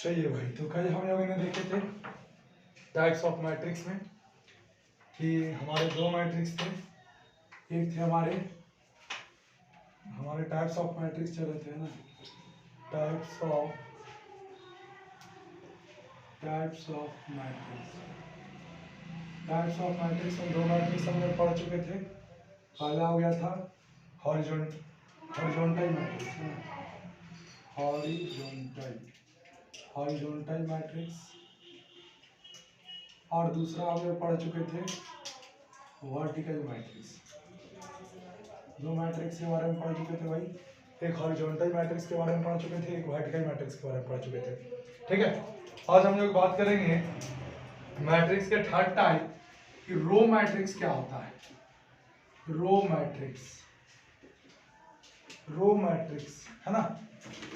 चलिए भाई, तो कल हम लोगों ने देखे थे टाइप्स ऑफ मैट्रिक्स में कि हमारे दो मैट्रिक्स थे। एक थे हमारे टाइप्स ऑफ मैट्रिक्स चले थे ना, टाइप्स ऑफ मैट्रिक्स में दो मैट्रिक्स हम लोग पढ़ चुके थे। पहला हो गया था हॉरिजॉन्टल मैट्रिक्स, हॉरिजॉन्टल मैट्रिक्स, और दूसरा हम लोग पढ़ चुके थे वर्टिकल मैट्रिक्स। दो मैट्रिक्स के बारे में पढ़ चुके थे भाई, एक हॉरिजॉन्टल मैट्रिक्स के बारे में पढ़ चुके थे, एक वर्टिकल मैट्रिक्स के बारे में पढ़ चुके थे। ठीक है, आज हम लोग बात करेंगे मैट्रिक्स के थर्ड टाइप कि रो मैट्रिक्स क्या होता है। रो मैट्रिक्स है ना,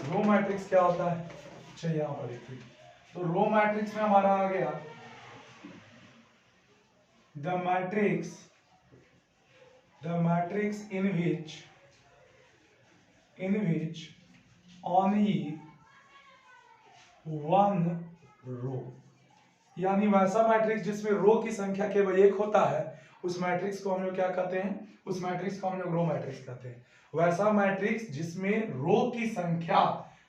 रो मैट्रिक्स क्या होता है। चलिए यहाँ पर देखिए, तो रो मैट्रिक्स में हमारा आ गया the matrix in which only one row, यानी वैसा मैट्रिक्स जिसमें रो की संख्या केवल एक होता है, उस मैट्रिक्स को हम लोग क्या कहते हैं, उस मैट्रिक्स को हम लोग रो मैट्रिक्स कहते हैं। वैसा मैट्रिक्स जिसमें रो की संख्या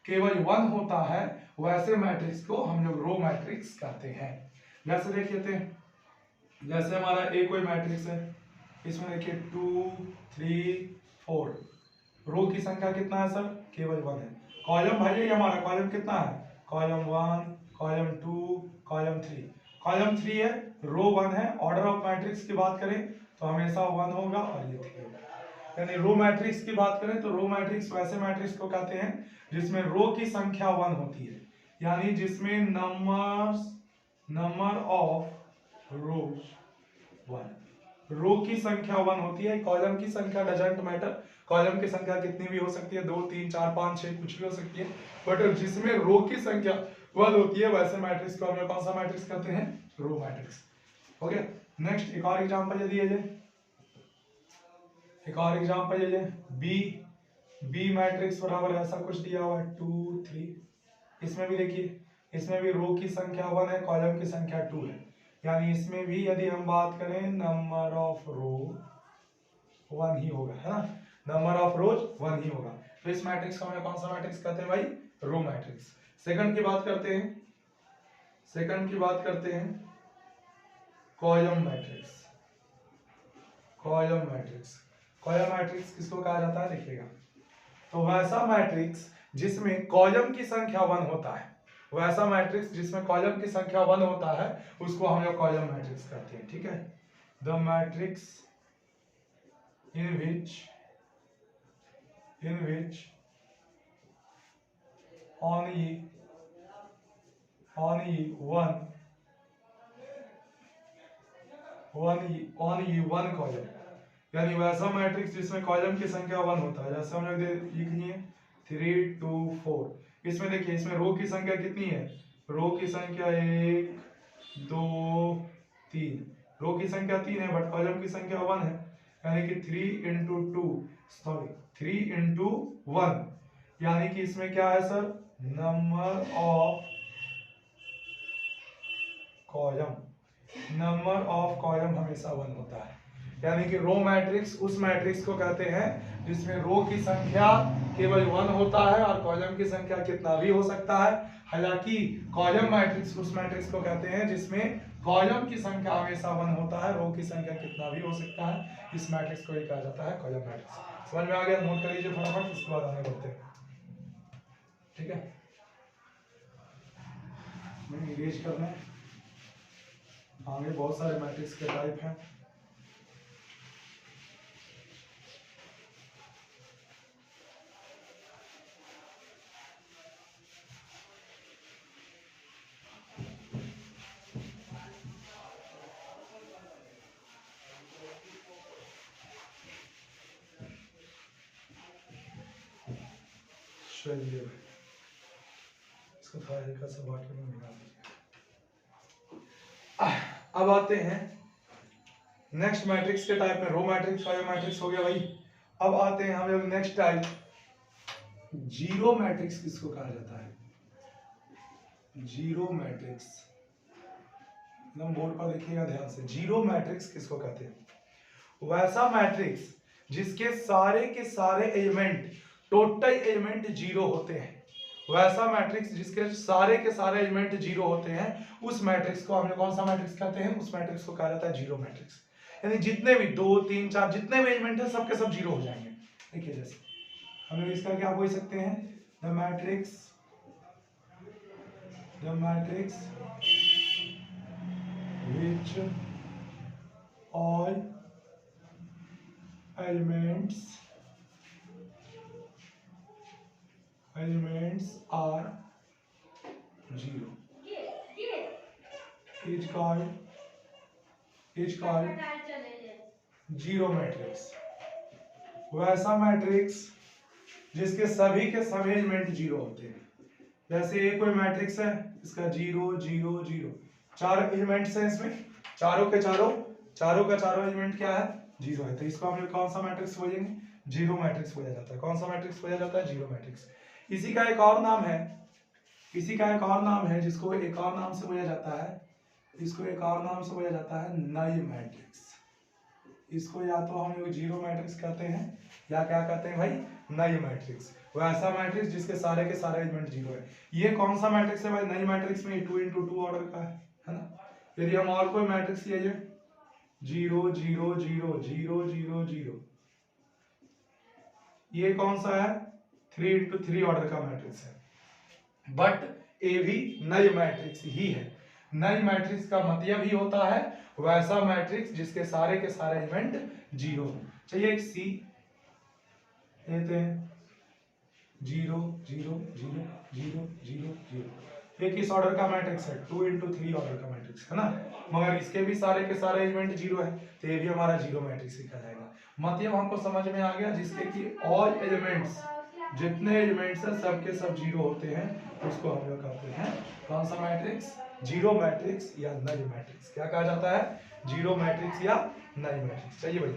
केवल 1 होता है, वैसे मैट्रिक्स को हम लोग रो मैट्रिक्स कहते हैं। जैसे देखिए थे, जैसे हमारा एक कोई मैट्रिक्स है, इसमें देखिए 2 3 4, रो की संख्या कितना है सर, केवल 1 है। कॉलम भाई ये हमारा कॉलम कितना है, कॉलम 1, कॉलम 2, कॉलम 3, कॉलम 3 है, रो 1 है। ऑर्डर ऑफ मैट्रिक्स की बात करें तो हमेशा 1 होगा और ये 3 होगा। यानी रो मैट्रिक्स की बात करें तो रो मैट्रिक्स वैसे मैट्रिक्स को कहते हैं जिसमें रो की संख्या 1 होती है, यानी जिसमें नंबर ऑफ रोज 1, रो की संख्या 1 होती है। कॉलम की संख्या डजंट मैटर, कॉलम की संख्या कितनी भी हो सकती है, 2 3 4 5 6 कुछ भी हो सकती है, बट जिसमें रो की संख्या 1 होती है वैसे मैट्रिक्स को हम लोग कौन सा मैट्रिक्स कहते हैं, रो मैट्रिक्स। हो गया। नेक्स्ट एक और एग्जांपल यदि है, एक और एग्जांपल ये बी मैट्रिक्स बराबर ऐसा कुछ दिया हुआ है 2 3। इसमें भी देखिए, इसमें भी रो की संख्या 1 है, कॉलम की संख्या 2 है, यानी इसमें भी यदि हम बात करें नंबर ऑफ रो 1 ही होगा, है ना, नंबर ऑफ रोज 1 ही होगा। तो इस मैट्रिक्स को हमें कौन सा मैट्रिक्स कहते हैं भाई, रो मैट्रिक्स। सेकंड की बात करते हैं, कॉलम मैट्रिक्स किसको कहा जाता है देखिएगा, तो वैसा मैट्रिक्स जिसमें कॉलम की संख्या 1 होता है, वैसा मैट्रिक्स जिसमें कॉलम की संख्या 1 होता है उसको हम लोग कॉलम मैट्रिक्स कहते हैं। ठीक है, the matrix in which only one column, यानी वैसा मैट्रिक्स जिसमें कॉलम की संख्या 1 होता है। जैसे हम लोग लिखिए 3 2 4, इसमें देखिए इसमें रो की संख्या कितनी है, रो की संख्या 1 2 3, रो की संख्या 3 है बट कॉलम की संख्या 1 है, यानी कि 3 into 1, यानी कि इसमें क्या है सर, नंबर ऑफ कॉलम हमेशा 1 होता है। यानी कि रो मैट्रिक्स उस मैट्रिक्स को कहते हैं जिसमें रो की संख्या केवल 1 होता है और कॉलम की संख्या कितना भी हो सकता है। हालांकि कॉलम मैट्रिक्स उस मैट्रिक्स को कहते हैं जिसमें कॉलम की संख्या हमेशा 1 होता है, रो की संख्या कितना भी हो सकता है। इस मैट्रिक्स को ही कहा जाता है कॉलम मैट्रिक्स। समझ में आ गया, नोट कर लीजिए फटाफट, उसके बाद आगे बढ़ते हैं। ठीक है, मैं इरेज करना है, आगे बहुत सारे मैट्रिक्स के टाइप हैं। चलिए इसको थोड़ा हल्का सा वाटर में मिला दीजिए। अब आते हैं नेक्स्ट मैट्रिक्स के टाइप में। रो मैट्रिक्स कॉलम मैट्रिक्स हो गया भाई। अब आते हैं हम लोग नेक्स्ट टाइप, जीरो मैट्रिक्स किसको कहा जाता है। जीरो मैट्रिक्स, एकदम बोर्ड पर देखिएगा ध्यान से। जीरो मैट्रिक्स किसको कहते हैं? वैसा मैट्रिक्स जिसके सारे के सारे एलिमेंट, टोटल एलिमेंट जीरो होते हैं। वैसा मैट्रिक्स जिसके सारे के सारे एलिमेंट जीरो होते हैं, उस मैट्रिक्स को हम कौन सा मैट्रिक्स कहते हैं? उस मैट्रिक्स को कहा जाता है जीरो मैट्रिक्स। यानी जितने भी 2 3 4 जितने भी एलिमेंट है सबके सब जीरो हो जाएंगे। देखिए जैसे हम लोग इसका क्या बोल सकते हैं? The matrix which all elements are zero is called zero matrix. वैसा मैट्रिक्स जिसके सभी के सभी एलिमेंट जीरो होते हैं। जैसे ये कोई मैट्रिक्स है, इसका 0 0 0 चार एलिमेंट्स हैं इसमें, चारों का चारों एलिमेंट क्या है? जीरो है। तो इसको हम लोग कौन सा मैट्रिक्स बोलेंगे? जीरो मैट्रिक्स बोला जाता है। कौन सा मैट्रिक्स बोला जाता है? Zero matrix. इसी का एक और नाम है जिसको एक और नाम से बोला जाता है, इसको एक और नाम से बोला जाता है नल मैट्रिक्स। इसको या तो हम लोग जीरो मैट्रिक्स कहते हैं या क्या कहते हैं भाई? Null matrix. वैसा मैट्रिक्स जिसके सारे के सारे एलिमेंट जीरो है। ये कौन सा मैट्रिक्स है भाई? नल मैट्रिक्स में 2 × 2 ऑर्डर का है ना। यदि हम और कोई मैट्रिक्स लीजिए 0 0 0 0 0 0, ये कौन सा है? 3 × 3 ऑर्डर का मैट्रिक्स है। बट ये भी नल मैट्रिक्स ही है। नल मैट्रिक्स का मतलब ही होता है वैसा मैट्रिक्स जिसके सारे के सारे एलिमेंट जीरो हो। चलिए एक सी लेते हैं, 0 0 0 0 0 0। ये किस ऑर्डर का मैट्रिक्स है? 2 × 3 ऑर्डर का मैट्रिक्स है ना। मगर इसके भी सारे के सारे एलिमेंट जीरो है, तो ये भी हमारा जीरो मैट्रिक्स लिखा जाएगा। मतलब हमको समझ में आ गया, जिसके कि ऑल एलिमेंट्स, जितने एलिमेंट्स है सबके सब जीरो होते हैं, उसको हम लोग कहते हैं कौन सा मैट्रिक्स? जीरो मैट्रिक्स या नल मैट्रिक्स। क्या कहा जाता है? जीरो मैट्रिक्स या नल मैट्रिक्स। चलिए भाई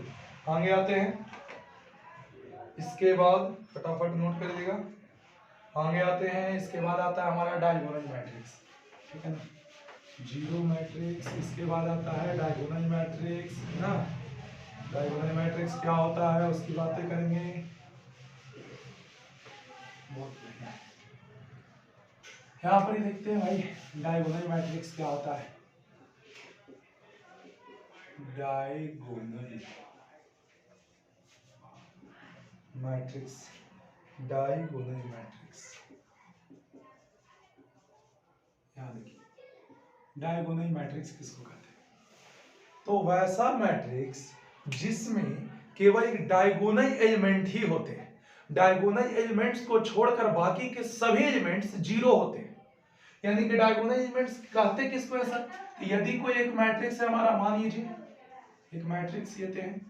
आगे आते हैं। इसके बाद फटाफट नोट कर लीजिएगा, आगे आते हैं। इसके बाद आता है हमारा डायगोनल मैट्रिक्स, ठीक है ना। जीरो मैट्रिक्स, इसके बाद आता है डायगोनल मैट्रिक्स, है ना। डायगोनल मैट्रिक्स क्या होता है उसकी बातें करेंगे। यहाँ पर ही देखते हैं भाई डायगोनल मैट्रिक्स क्या होता है। डायगोनल मैट्रिक्स, डायगोनल मैट्रिक्स, यहाँ देखिए डायगोनल मैट्रिक्स किसको कहते हैं? तो वैसा मैट्रिक्स जिसमें केवल एक डायगोनल एलिमेंट ही होते हैं। डायगोनल एलिमेंट्स को छोड़कर बाकी के सभी एलिमेंट्स जीरो होते हैं। यानी कि डायगोनल एलिमेंट्स कहते किसको है सर? यदि कोई एक मैट्रिक्स है हमारा, मान लीजिए एक मैट्रिक्स लेते हैं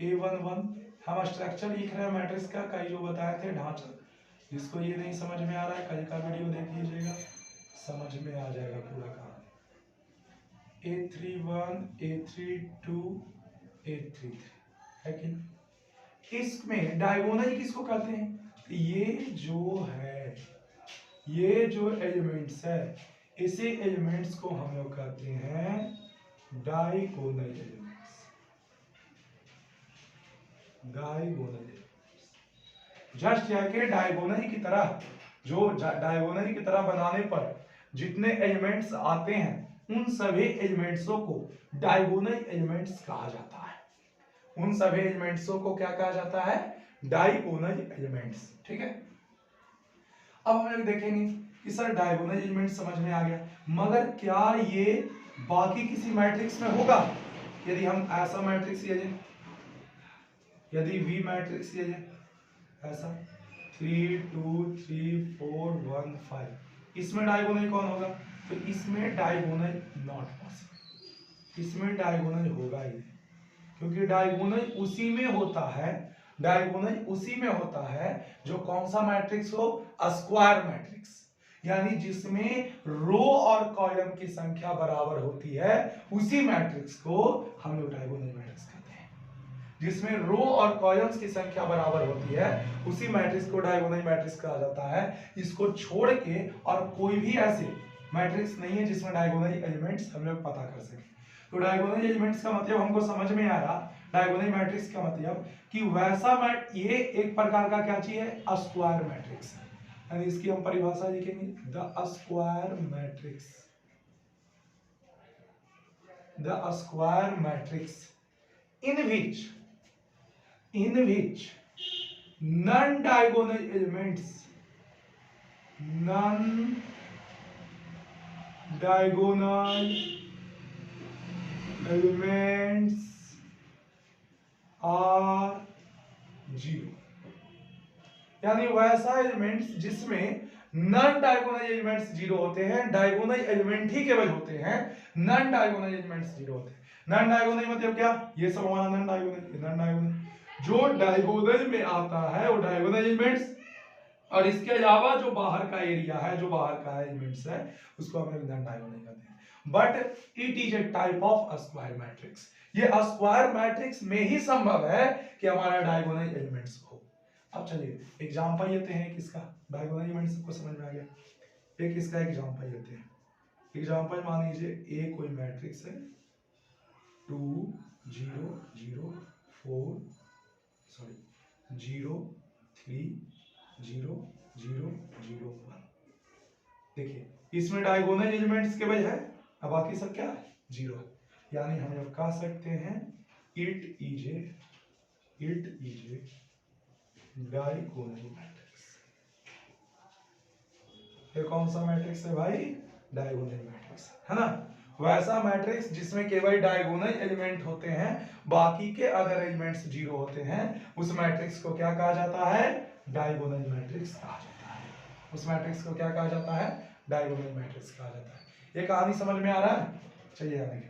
A11, हम स्ट्रक्चर लिख रहे हैं मैट्रिक्स का, कई जो बताए थे ढांचा। जिसको ये नहीं समझ में आ रहा है कल का वीडियो देख लीजिएगा, समझ में आ जाएगा पूरा काम। A31 A32 A33 है कि नहीं? इसमें डायगोनल किसको कहते हैं? ये जो एलिमेंट्स है, इसी एलिमेंट्स को हम लोग कहते हैं डायगोनल एलिमेंट्स। डायगोनल जस्ट यह कि डायगोनल की तरह, जो डायगोनल की तरह बनाने पर जितने एलिमेंट्स आते हैं उन सभी एलिमेंट्सों को डायगोनल एलिमेंट्स कहा जाता है। उन सभी एलिमेंट्सों को क्या कहा जाता है? डायगोनल एलिमेंट्स, ठीक है। अब हम लोग देखेंगे कि सर डायगोनल एलिमेंट समझ में आ गया, मगर क्या ये बाकी किसी मैट्रिक्स में होगा? यदि हम ऐसा मैट्रिक्स ले लें, यदि V मैट्रिक्स ले लें ऐसा 3 2 3 4 1 5, इसमें डायगोनल कौन होगा? तो इसमें डायगोनल नॉट पॉसिबल, इसमें डायगोनल होगा ही नहीं, क्योंकि डायगोनल उसी में होता है, डायगोनल उसी में होता है जो कौन सा मैट्रिक्स हो? Square matrix. यानी जिसमें रो और कॉलम की संख्या बराबर होती है, उसी मैट्रिक्स को हम लोग डायगोनल मैट्रिक्स कहते हैं। जिसमें रो और कॉलम्स की संख्या बराबर होती है, उसी मैट्रिक्स को डायगोनल मैट्रिक्स कहा जाता है। इसको छोड़ के और कोई भी ऐसे मैट्रिक्स नहीं है जिसमें डायगोनल एलिमेंट्स हम लोग पता कर सकें। तो डायगोनल एलिमेंट्स का मतलब हमको समझ में आ रहा, डायगोनल मैट्रिक्स का मतलब कि वैसा ये एक प्रकार का क्या चीज है, स्क्वायर मैट्रिक्स, यानी इसकी हम परिभाषा लिखेंगे the square matrix, the square matrix in which non-diagonal elements are zero, यानी वैसा एलिमेंट्स जिसमें नॉन डायगोनल एलिमेंट्स जीरो होते हैं, डायगोनल एलिमेंट ही केवल होते हैं, नॉन डायगोनल एलिमेंट्स जीरो होते हैं। नॉन डायगोनल मतलब क्या, ये सब हमारा नॉन डायगोनल, नॉन डायगोनल जो डायगोनल में आता है वो डायगोनल एलिमेंट्स, और इसके अलावा जो बाहर का एरिया है, जो बाहर का एलिमेंट्स है, उसको हम नॉन डायगोनल कहते हैं। But it is a type of square matrix, ये स्क्वायर मैट्रिक्स में ही संभव है कि हमारा डायगोनल एलिमेंट्स हो। अब चलिए एग्जांपल लेते हैं किसका, डायगोनल एलिमेंट्स सबको समझ में आ गया, एक इसका एग्जांपल लेते हैं। एग्जांपल मान लीजिए ए कोई मैट्रिक्स है 2 0 0 4 0 3 0 0 0 1। देखिए इसमें डायगोनल एलिमेंट्स केवल है, अब बाकी सब क्या है, जीरो है, यानी हम लोग कह सकते हैं it is A diagonal matrix. ये कौन सा मैट्रिक्स है भाई, डायगोनल मैट्रिक्स है ना। वैसा मैट्रिक्स जिसमें केवल डायगोनल एलिमेंट होते हैं, बाकी के अदर एलिमेंट्स जीरो होते हैं, उस मैट्रिक्स को क्या कहा जाता है, डायगोनल मैट्रिक्स कहा जाता है। उस मैट्रिक्स को क्या कहा जाता है, डायगोनल मैट्रिक्स कहा जाता है। ये कहानी समझ में आ रहा है, चलिए आगे।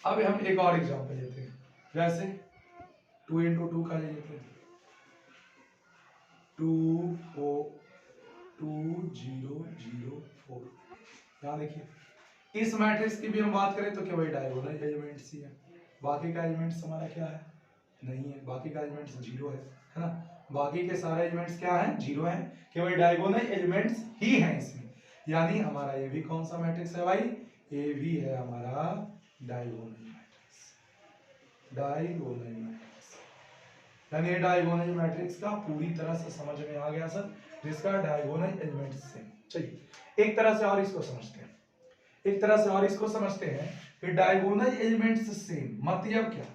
अब हम एक और एग्जांपल लेते हैं, जैसे 2 into 2 का ले लेते हैं, 2 4 2 0 0 4। यहाँ देखिए इस मैट्रिक्स की भी हम बात करें तो केवल डायगोनल एलिमेंट्स ही है, बाकी का एलिमेंट्स हमारा क्या है, नहीं है, बाकी का एलिमेंट्स जीरो है ना। बाकी के सारे एलिमेंट्स क्या हैं, जीरो हैं, केवल डायगोनल एलिमेंट्स ही हैं इसमें, यानी हमारा ये भी कौन सा मैट्रिक्स है भाई, ये भी है हमारा डायगोनल मैट्रिक्स, डायगोनल मैट्रिक्स, यानी डायगोनल मैट्रिक्स का पूरी तरह से समझ में आ गया सर, जिसका डायगोनल एलिमेंट्स से। चलिए एक तरह से और इसको समझते हैं, एक तरह से और इसको समझते हैं कि डायगोनल एलिमेंट्स सेम मतलब क्या।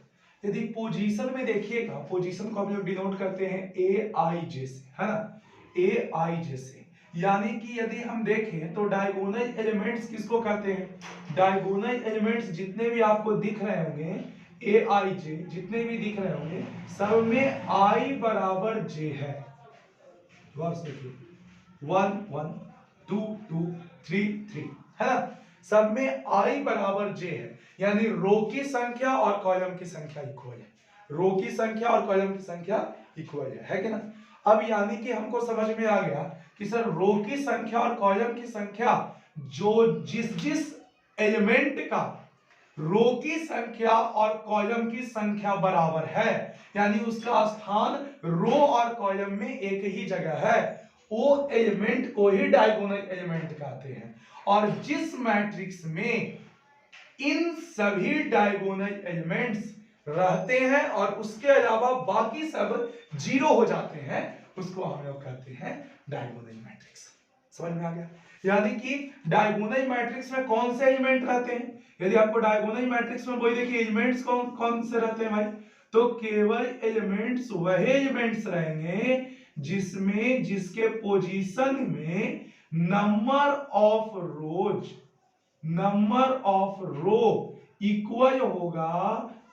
यदि पोजीशन में देखिएगा, पोजीशन को हम लोग डिनोट करते हैं ए आई जे से, है ना, ए आई जे से, यानी कि यदि हम देखें तो डायगोनल एलिमेंट्स किसको कहते हैं, डायगोनल एलिमेंट्स जितने भी आपको दिख रहे होंगे ए आई जे, जितने भी दिख रहे होंगे सब में आई बराबर जे है, 1 1 2 2 3 3, है ना, सब में आई बराबर जे है, यानी रो की संख्या और कॉलम की संख्या इक्वल है, रो की संख्या और कॉलम की संख्या इक्वल है कि ना। अब यानी कि हमको समझ में आ गया कि सर रो की संख्या और कॉलम की संख्या जो जिस एलिमेंट का रो की संख्या और कॉलम की संख्या बराबर है, यानी उसका स्थान रो और कॉलम में एक ही जगह है, वो एलिमेंट को ही डायगोनल एलिमेंट कहते हैं। और जिस मैट्रिक्स में इन सभी डायगोनल एलिमेंट्स रहते हैं और उसके अलावा बाकी सब जीरो हो जाते हैं, उसको हम लोग कहते हैं डायगोनल मैट्रिक्स। समझ में आ गया, यानी कि डायगोनल मैट्रिक्स में कौन से एलिमेंट रहते हैं, यदि आपको डायगोनल मैट्रिक्स में वही देखिए एलिमेंट्स कौन कौन से रहते हैं भाई, तो केवल एलिमेंट्स वही एलिमेंट्स रहेंगे जिसमें जिसके पोजीशन में नंबर ऑफ रो इक्वल होगा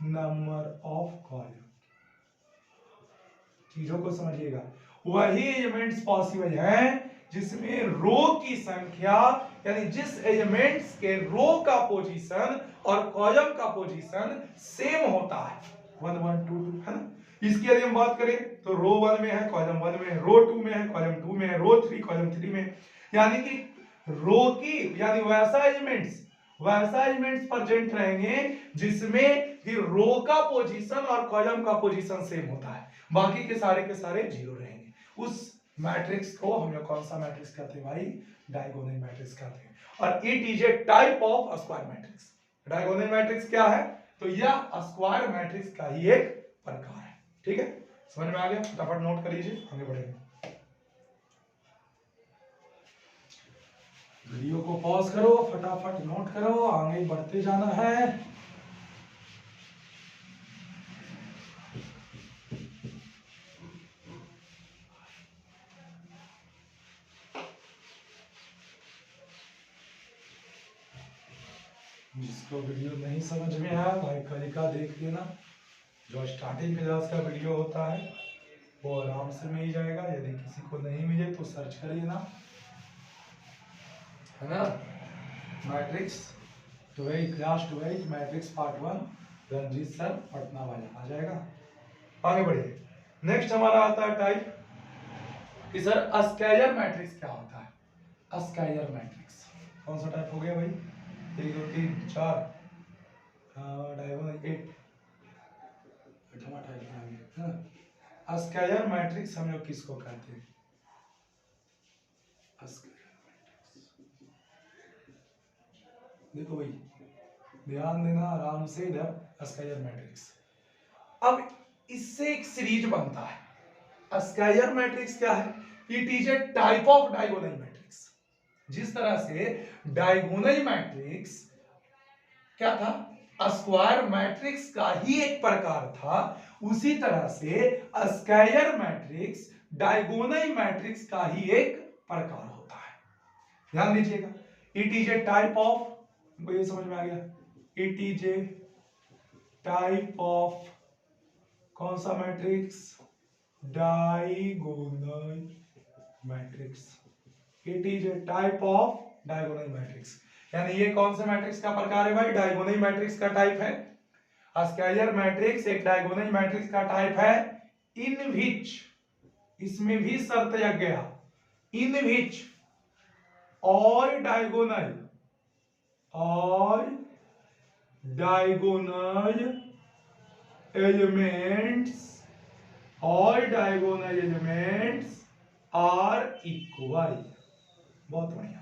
नंबर ऑफ कॉलम। चीजों को समझिएगा, वही एलिमेंट्स पॉसिबल हैं जिसमें रो की संख्या, यानी जिस एलिमेंट्स के रो का पोजीशन और कॉलम का पोजीशन सेम होता है, 1 1 2 2, है ना। इसकी यदि हम बात करें तो रो 1 में है, कॉलम 1 में है, रो 2 में है, कॉलम 2 में है, रो 3 कॉलम 3 में, यानी कि रो की यानी वैसा एलिमेंट्स प्रेजेंट रहेंगे जिसमें फिर रो का पोजीशन और कॉलम का पोजीशन सेम होता है, बाकी के सारे जीरो रहेंगे। उस मैट्रिक्स को हम लोग कौन सा मैट्रिक्स कहते हैं भाई? डायगोनल मैट्रिक्स कहते हैं। और it is a type of square matrix. Diagonal matrix क्या है? तो यह स्क्वायर मैट्रिक्स का ही एक प्रकार है। ठीक है, समझ में आ गया? फटाफट नोट कर लीजिए, आगे बढ़ेंगे। वीडियो को पॉज करो, फटाफट नोट करो, आगे बढ़ते जाना है। जिसको वीडियो नहीं समझ में आया भाई कल का देख लेना, जो स्टार्टिंग क्लास का वीडियो होता है वो आराम से मिल जाएगा। यदि किसी को नहीं मिले तो सर्च कर लेना, है ना? Matrix 12 class 12 matrix part 1 Ranjit sir Patna वाला आ जाएगा। आगे बढ़िए। नेक्स्ट हमारा आता है टाइप कि सर स्केलर मैट्रिक्स क्या होता है? स्केलर मैट्रिक्स कौन सा टाइप हो गया भाई? 1 2 3 4 डायगोनल 8 8वां टाइप आ गया। स्केलर मैट्रिक्स हम लोग किसको कहते हैं? देखो भाई, ध्यान देना आराम से इधर। स्केलर मैट्रिक्स, अब इससे एक सीरीज बनता है। स्केलर मैट्रिक्स क्या है? It is a type of diagonal matrix. जिस तरह से डायगोनल मैट्रिक्स क्या था? स्क्वायर मैट्रिक्स का ही एक प्रकार था, उसी तरह से स्केलर मैट्रिक्स डायगोनल मैट्रिक्स का ही एक प्रकार होता है। ध्यान दीजिएगा, it is a type of, ये समझ में आ गया? It is a type of कौन सा matrix? Diagonal matrix. It is a type of diagonal matrix, यानी ये कौन से मैट्रिक्स का प्रकार है भाई? डायगोनल मैट्रिक्स का टाइप है। स्केलर मैट्रिक्स एक डायगोनल मैट्रिक्स का टाइप है, इन विच, इसमें भी शर्त लग गया, in which all diagonal elements are equal. बहुत बढ़िया,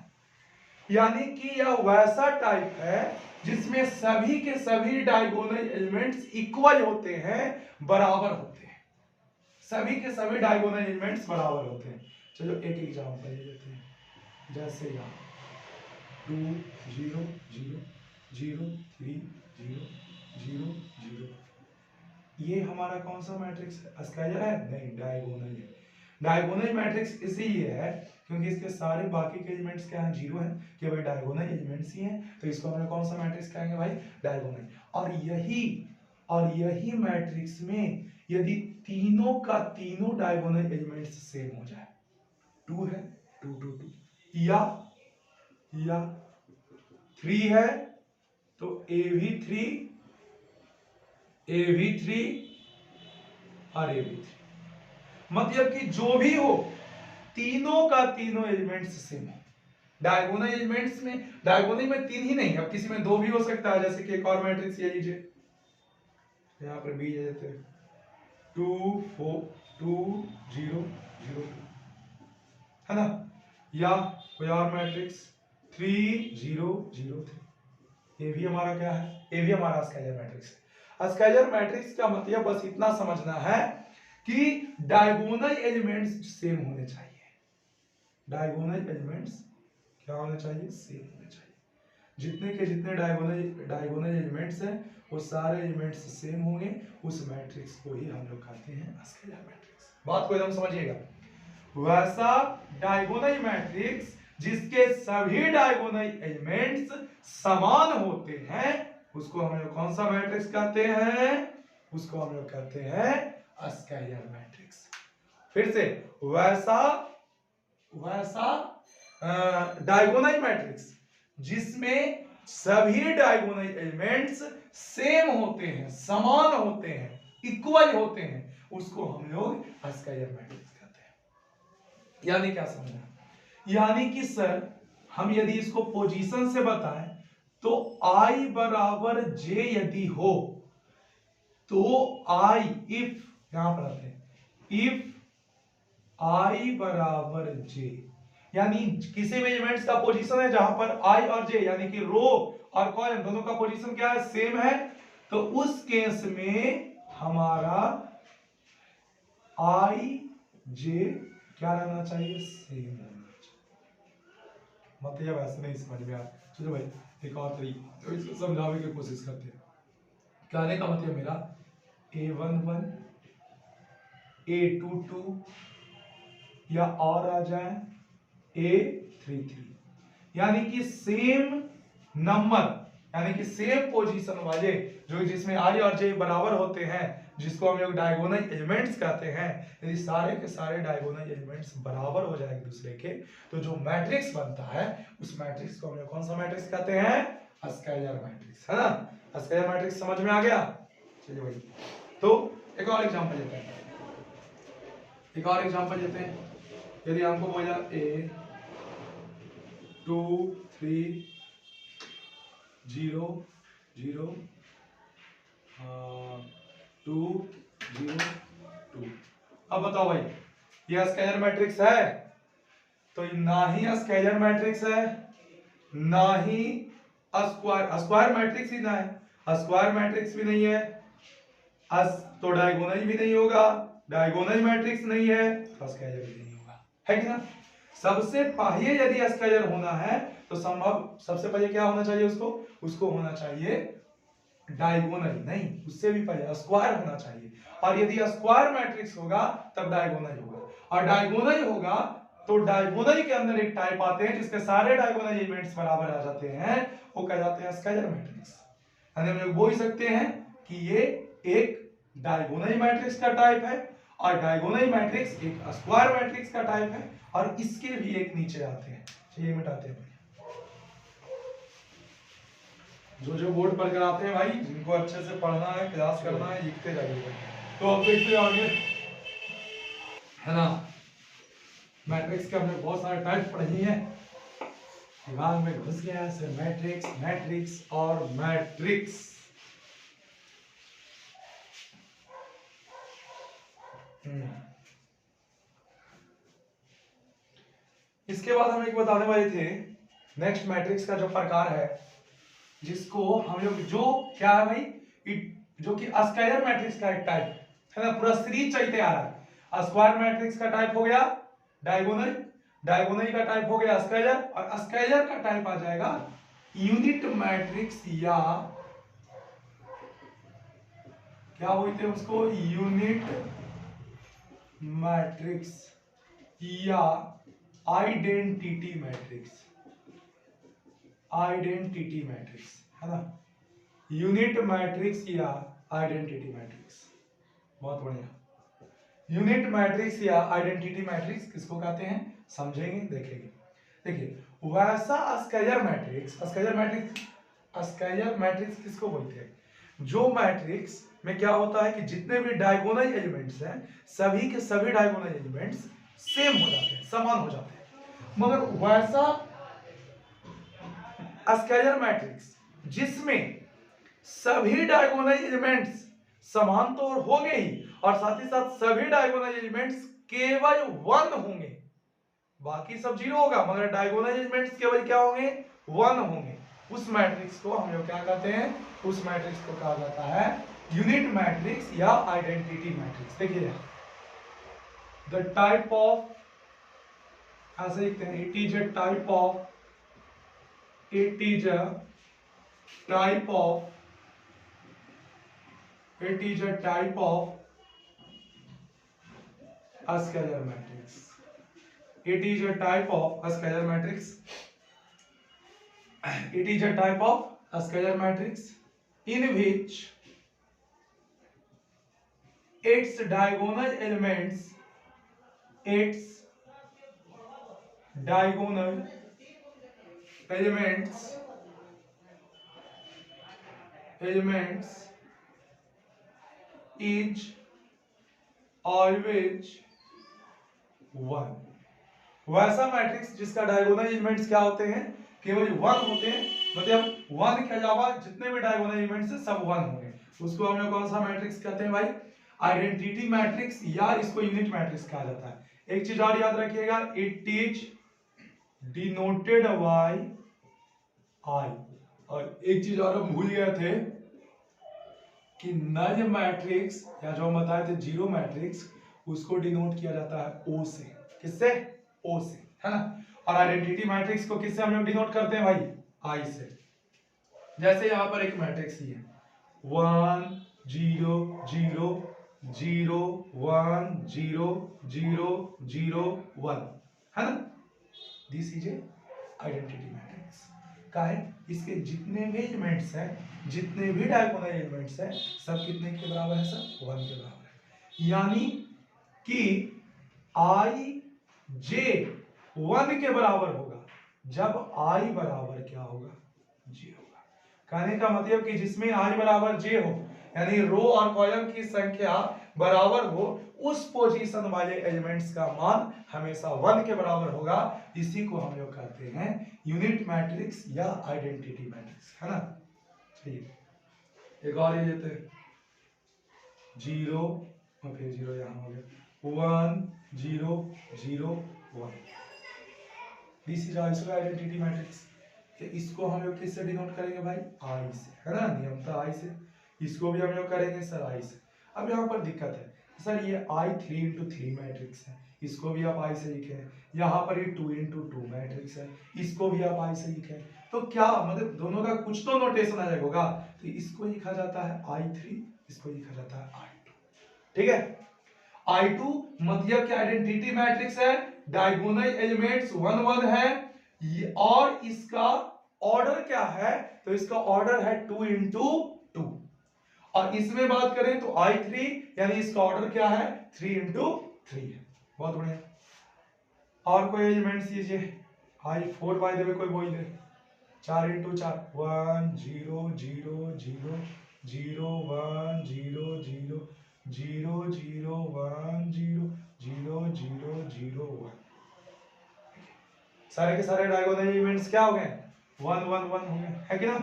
यानी कि यह वैसा टाइप है जिसमें सभी के सभी डायगोनल एलिमेंट्स इक्वल होते हैं, बराबर होते हैं। सभी के सभी डायगोनल एलिमेंट्स बराबर होते हैं। चलो एक एग्जांपल ले लेते हैं, जैसे यहाँ 2 0 0 0 3 0 0 0, ये हमारा कौन सा मैट्रिक्स है? स्केलर है? नहीं, डायगोनल है। डायगोनल मैट्रिक्स इसीलिए है क्योंकि इसके सारे बाकी के एलिमेंट्स क्या हैं? 0 हैं, केवल डायगोनल एलिमेंट्स ही हैं, तो इसको हम कौन सा मैट्रिक्स कहेंगे भाई? डायगोनल। और यही मैट्रिक्स में यदि तीनों का तीनों डायगोनल एलिमेंट्स सेम हो जाए, 2 है 2 2 2, या 3 है तो ए भी 3 और ए भी 3, मतलब कि जो भी हो तीनों का तीनों एलिमेंट्स सेम हो। डायगोनल एलिमेंट्स में, डायगोनल में 3 ही नहीं, अब किसी में 2 भी हो सकता है, जैसे कि एक और मैट्रिक्स ये लीजिए, यहाँ पर बी ले लेते हैं 2 4 2 0 0 है ना, या कोई और मैट्रिक्स 3 0 0 3, ये भी हमारा क्या है? ये भी हमारा स्केलर मैट्रिक्स है। स्केलर मैट्रिक्स का मतलब बस इतना समझना है कि डायगोनल एलिमेंट्स सेम होने चाहिए। डायगोनल एलिमेंट्स क्या होने चाहिए? सेम होने चाहिए। जितने के जितने डायगोनल एलिमेंट्स हैं वो सारे एलिमेंट्स सेम होंगे, उस मैट्रिक्स को ही हम लोग कहते हैं स्केलर मैट्रिक्स। बात को एकदम समझिएगा। वैसा डायगोनल मैट्रिक्स जिसके सभी डायगोनल एलिमेंट्स समान होते हैं, उसको हम लोग कौन सा मैट्रिक्स कहते हैं? उसको हम लोग कहते हैं स्केलर मैट्रिक्स। फिर से, वैसा डायगोनल मैट्रिक्स जिसमें सभी डायगोनल एलिमेंट्स सेम होते हैं, समान होते हैं, इक्वल होते हैं, उसको हम लोग स्केलर मैट्रिक्स कहते हैं। यानी क्या समझना? यानी कि सर हम यदि इसको पोजीशन से बताएं तो I बराबर J यदि हो तो I, इफ, यहां पर आते हैं, इफ I बराबर J, यानी किसी भी एलिमेंट्स का पोजीशन है जहां पर I और J यानी कि रो और कॉलम दोनों का पोजीशन क्या है, सेम है, तो उस केस में हमारा I J क्या रहना चाहिए, सेम रहना चाहिए। मतलब ऐसे नहीं समझ में आया, चलो भाई एक और तरीका तो इसको समझाने की कोशिश करते हैं। कहने का मतलब मेरा A11 A22 या और आ जाए A33, यानी कि सेम नंबर यानी कि सेम पोजीशन वाले जो जिसमें I और J बराबर होते हैं, जिसको हम लोग डायगोनल एलिमेंट्स कहते हैं, यदि सारे के सारे डायगोनल एलिमेंट्स बराबर हो जाएंगे दूसरे के, तो जो मैट्रिक्स बनता है उस मैट्रिक्स को हम लोग कौन सा मैट्रिक्स कहते हैं, स्केलर मैट्रिक्स, है ना। स्केलर मैट्रिक्स समझ में आ गया। चलिए भाई, तो एक और एग्जांपल लेते हैं, यदि हमको बोला A 2 3 0 0 2 0 2, अब बताओ भाई ये स्केलर मैट्रिक्स है, तो ना ही स्केलर मैट्रिक्स है ना ही स्क्वायर मैट्रिक्स ही ना है, स्क्वायर मैट्रिक्स भी नहीं है, तो डायगोनल भी नहीं होगा, डायगोनल मैट्रिक्स नहीं है तो स्केलर भी नहीं होगा, है कि ना। सबसे पहले यदि स्केलर होना है तो संभव सबसे पहले क्या होना चाहिए, उसको होना चाहिए डायगोनल, नहीं उससे भी पहले स्क्वायर होना चाहिए, और यदि स्क्वायर मैट्रिक्स होगा तब डायगोनल होगा, और डायगोनल होगा तो डायगोनल के अंदर एक टाइप आते हैं जिसके सारे डायगोनल एलिमेंट्स बराबर आ जाते हैं, वो कहलाते हैं स्केलर मैट्रिक्स। हम लोग बोल सकते हैं कि ये एक डायगोनल मैट्रिक्स का टाइप है, और डायगोनल मैट्रिक्स एक स्क्वायर मैट्रिक्स का टाइप है, और इसके भी एक नीचे आते हैं। चलिए मिटाते हैं जो बोर्ड पर कराते हैं भाई, जिनको अच्छे से पढ़ना है, क्लास करना है, लिखते जाइए। तो अब देखते आगे, है ना, मैट्रिक्स के हमने बहुत सारे टाइप पढ़ी हैं, दिमाग में घुस गया है मैट्रिक्स, मैट्रिक्स और मैट्रिक्स। इसके बाद हम एक बताने वाले थे, नेक्स्ट मैट्रिक्स का जो प्रकार है जिसको हम लोग जो क्या है भाई, जो कि स्केलर मैट्रिक्स का एक टाइप है ना, पूरा सीरीज चलते आ रहा है। स्क्वायर मैट्रिक्स का टाइप हो गया डायगोनल, डायगोनल का टाइप हो गया स्केलर, और स्केलर का टाइप आ जाएगा यूनिट मैट्रिक्स, या क्या बोलते हैं उसको, यूनिट मैट्रिक्स या आइडेंटिटी मैट्रिक्स, आइडेंटिटी मैट्रिक्स, है ना, यूनिट मैट्रिक्स या आइडेंटिटी मैट्रिक्स। बहुत बढ़िया, यूनिट मैट्रिक्स या आइडेंटिटी मैट्रिक्स किसको कहते हैं समझेंगे, देखेंगे। देखिए वैसा स्केलर मैट्रिक्स, स्केलर मैट्रिक्स किसको बोलते हैं, जो मैट्रिक्स में क्या होता है कि जितने भी डायगोनल एलिमेंट्स हैं सभी के सभी डायगोनल एलिमेंट्स सेम हो जाते हैं, समान हो जाते हैं, मगर वैसा स्केलर मैट्रिक्स जिसमें सभी डायगोनल एलिमेंट्स समान तो होंगे ही, और साथ ही साथ सभी डायगोनल एलिमेंट्स केवल 1 होंगे, बाकी सब 0 होगा, मगर डायगोनल एलिमेंट्स केवल क्या होंगे, 1 होंगे, उस मैट्रिक्स को हम लोग क्या कहते हैं, उस मैट्रिक्स को कहा जाता है यूनिट मैट्रिक्स या आइडेंटिटी मैट्रिक्स। देखिए द टाइप ऑफ, ऐसे लिखते हैं, it is a type of, it is a type of, it is a type of a scalar matrix, it is a type of a scalar matrix, it is a type of a scalar matrix in which its diagonal elements, its diagonal elements is always 1। वैसा matrix जिसका diagonal elements क्या होते हैं, केवल 1 होते हैं, मतलब 1 के अलावा जितने भी डायगोनल एलिमेंट्स हैं सब 1 होंगे, उसको हम लोग कौन सा मैट्रिक्स कहते हैं भाई, आइडेंटिटी मैट्रिक्स, या इसको यूनिट मैट्रिक्स कहा जाता है। एक चीज और याद रखिएगा, इट इज डिनोटेड बाय आई। और एक चीज और हम भूल गए थे कि नल मैट्रिक्स या जो हम बताए थे जीरो मैट्रिक्स, उसको डिनोट किया जाता है ओ से। किससे? ओ से, है ना। और आइडेंटिटी मैट्रिक्स को किससे हम लोग डिनोट करते हैं भाई? आई से। जैसे यहां पर एक मैट्रिक्स ही है 1 0 0 0 1 0 0 0 1, है ना। This is a identity matrix का है। इसके जितने भी एलिमेंट्स हैं, जितने भी डायगोनल एलिमेंट्स हैं, सब कितने के बराबर है? सब 1 के बराबर है। यानी कि आई जे 1 के बराबर होगा जब आई बराबर क्या होगा? जे होगा। कहने का मतलब कि जिसमें आई बराबर जे हो, यानी रो और कॉलम की संख्या बराबर हो, उस पोजीशन वाले एलिमेंट्स का मान हमेशा 1 के बराबर होगा। इसी को हम लोग कहते हैं यूनिट मैट्रिक्स या आइडेंटिटी मैट्रिक्स, है ना। चलिए एक और ले लेते हैं, 0 और फिर 0 यहां हो गया 1 0 0 1। This is also identity matrix. तो इसको हम लोग किससे डिनोट करेंगे भाई? आई से, है ना। नियम था आई से। इसको भी हम लोग करेंगे सर आई से। अब यहाँ पर दिक्कत है सर, ये आई 3x3 मैट्रिक्स है, इसको भी आप आई से लिखे। यहाँ पर ये 2x2 मैट्रिक्स है, इसको भी आप आई से लिखे। तो क्या मतलब दोनों का कुछ तो नोटेशन अलग होगा। तो इसको लिखा जाता है I3, इसको लिखा जाता है I2, ठीक है। I2 मतलब क्या? आइडेंटिटी मैट्रिक्स है, डायगोनल एलिमेंट्स 1 1 है, और इसका ऑर्डर क्या है? तो इसका ऑर्डर है 2x2। और इसमें बात करें तो I3 यानी इसका ऑर्डर क्या है? 3x3 है। बहुत बढ़िया। और कोई एलिमेंट्स लीजिए, I4 बाय द वे कोई बोल दे, 4x4 1 0 0 0 0 1 0 0 0 0 1 0 0 0 0 1। सारे के सारे डायगोनल एलिमेंट्स क्या हो गए? 1 1 1 हो गए, है कि ना।